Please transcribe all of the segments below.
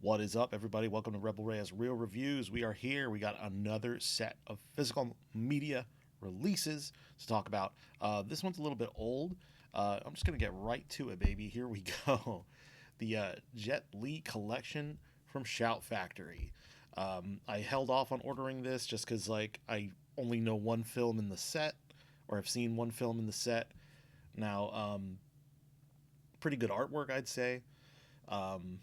What is up, everybody? Welcome to Rebel Reyes Real Reviews. We are here. We got another set of physical media releases to talk about. This one's a little bit old. I'm just going to get right to it, baby. Here we go. The Jet Li collection from Shout Factory. I held off on ordering this just because, I only know one film in the set, or I've seen one film in the set. Now, pretty good artwork, I'd say. Um,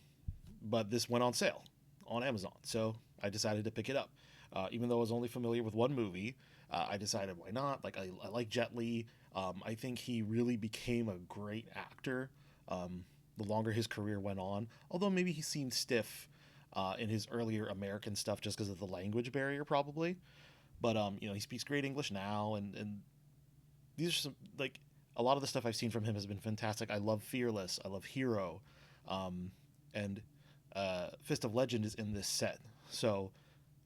but this went on sale on Amazon, so I decided to pick it up. Even though I was only familiar with one movie, I decided why not. I like Jet Li. I think he really became a great actor the longer his career went on. Although maybe he seemed stiff in his earlier American stuff just because of the language barrier, probably. But he speaks great English now, and these are some a lot of the stuff I've seen from him has been fantastic. I love Fearless. I love Hero. And Fist of Legend is in this set. So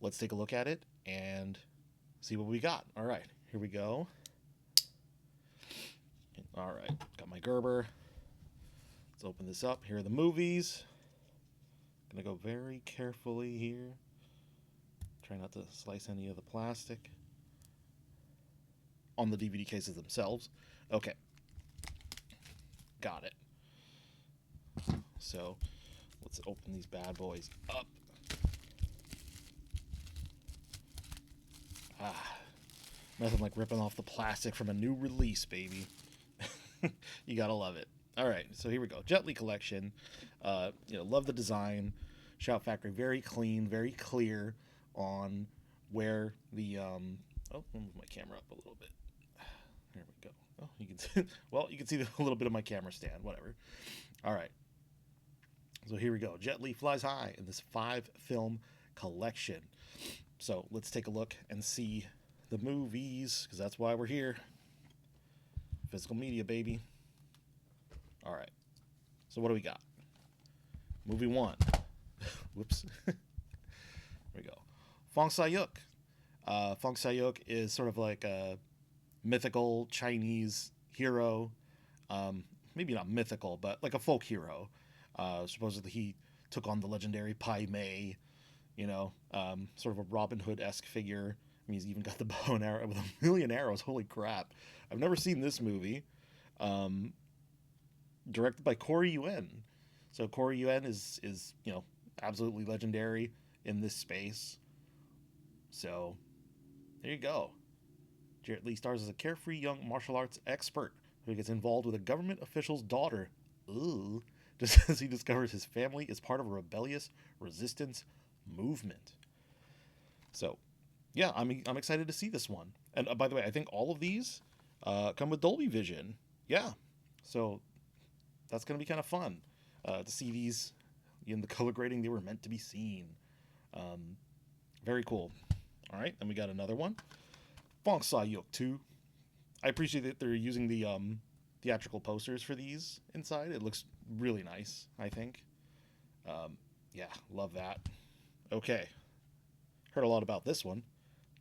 let's take a look at it and see what we got. All right, here we go. All right, got my Gerber. Let's open this up. Here are the movies. Gonna go very carefully here. Try not to slice any of the plastic on the DVD cases themselves. Okay, got it. So let's open these bad boys up. Nothing like ripping off the plastic from a new release, baby. You gotta love it. All right, so here we go. Jet Li collection. Love the design. Shout Factory, very clean, very clear on where the. I'll move my camera up a little bit. There we go. Oh, you can see, you can see a little bit of my camera stand. Whatever. All right. So here we go. Jet Li flies high in this 5-film collection. So let's take a look and see the movies, because that's why we're here. Physical media, baby. All right. So what do we got? Movie 1. Whoops. There we go. Fong Sayuk. Fong Sayuk is sort of like a mythical Chinese hero. Maybe not mythical, but like a folk hero. Supposedly he took on the legendary Pai Mei, sort of a Robin Hood-esque figure. I mean, he's even got the bow and arrow with a million arrows. Holy crap. I've never seen this movie. Directed by Corey Yuen. So Corey Yuen is absolutely legendary in this space. So there you go. Jet Li stars as a carefree young martial arts expert who gets involved with a government official's daughter. Ooh. Just as he discovers his family is part of a rebellious resistance movement. So, yeah, I'm excited to see this one. And by the way, I think all of these come with Dolby Vision. Yeah, so that's going to be kind of fun to see these in the color grading they were meant to be seen. Very cool. All right, then we got another one. Fong Sayuk 2. I appreciate that they're using the theatrical posters for these inside. It looks really nice, I think. Yeah, love that. Okay. Heard a lot about this one.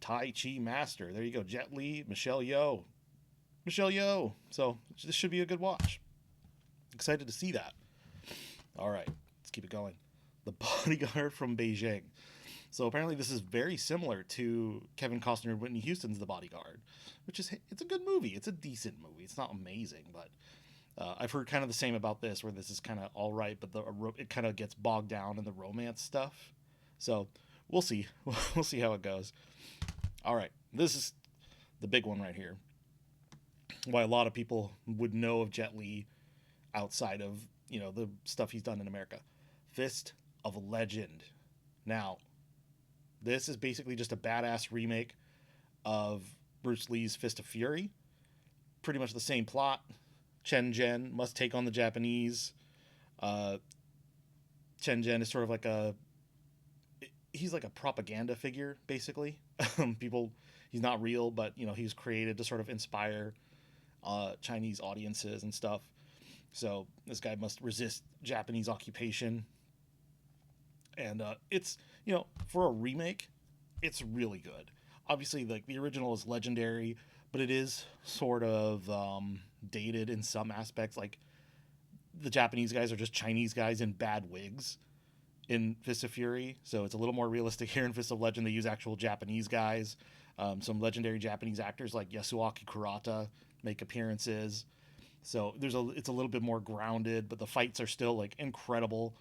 Tai Chi Master. There you go. Jet Li, Michelle Yeoh. Michelle Yeoh. So this should be a good watch. Excited to see that. All right, let's keep it going. The Bodyguard from Beijing. So apparently this is very similar to Kevin Costner and Whitney Houston's The Bodyguard, it's a good movie. It's a decent movie. It's not amazing, but I've heard kind of the same about this, where this is kind of all right, but it kind of gets bogged down in the romance stuff. So we'll see. We'll see how it goes. All right, this is the big one right here. Why a lot of people would know of Jet Li outside of the stuff he's done in America. Fist of Legend. Now, this is basically just a badass remake of Bruce Lee's Fist of Fury. Pretty much the same plot. Chen Zhen must take on the Japanese. Chen Zhen is sort of he's like a propaganda figure, basically. He's not real, but he was created to sort of inspire Chinese audiences and stuff. So this guy must resist Japanese occupation. And it's, for a remake, it's really good. Obviously, the original is legendary, but it is sort of dated in some aspects. Like, the Japanese guys are just Chinese guys in bad wigs. in Fist of Fury, so it's a little more realistic here in Fist of Legend. They use actual Japanese guys. Some legendary Japanese actors like Yasuaki Kurata make appearances. So it's a little bit more grounded, but the fights are still like incredible.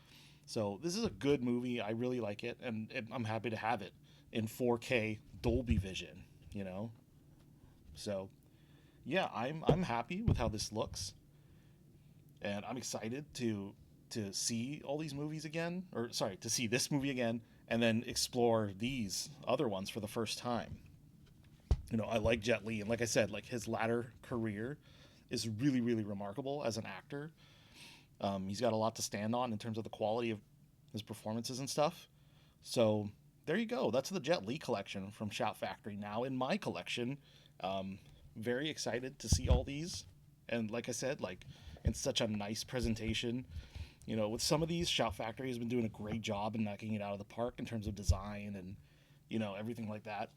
So this is a good movie. I really like it, and I'm happy to have it in 4K Dolby Vision. You know, so yeah, I'm happy with how this looks, and I'm excited to see all these movies again, or sorry, to see this movie again, and then explore these other ones for the first time. You know, I like Jet Li, and like I said, like his latter career is really, really remarkable as an actor. He's got a lot to stand on in terms of the quality of his performances and stuff. So there you go. That's the Jet Li collection from Shout Factory now in my collection. Um, Very excited to see all these, and like I said, like in such a nice presentation. You know, with some of these, Shout Factory has been doing a great job in knocking it out of the park in terms of design and, you know, everything like that.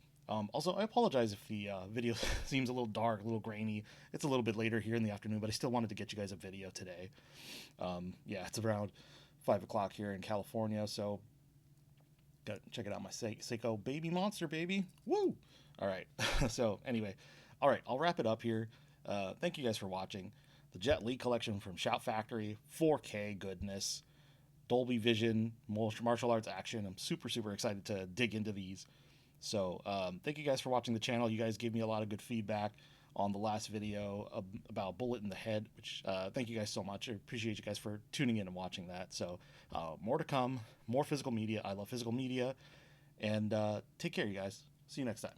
Also, I apologize if the video seems a little dark, a little grainy. It's a little bit later here in the afternoon, but I still wanted to get you guys a video today. Yeah, it's around 5 o'clock here in California, so check it out, my Seiko baby monster, baby. Woo! All right, so anyway, all right, I'll wrap it up here. Thank you guys for watching. The Jet Li collection from Shout Factory, 4K goodness, Dolby Vision, martial arts action. I'm super, super excited to dig into these. So thank you guys for watching the channel. You guys gave me a lot of good feedback on the last video about Bullet in the Head, which thank you guys so much. I appreciate you guys for tuning in and watching that. So more to come, more physical media. I love physical media. And take care, you guys. See you next time.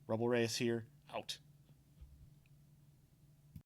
Rebel Reyes here, out.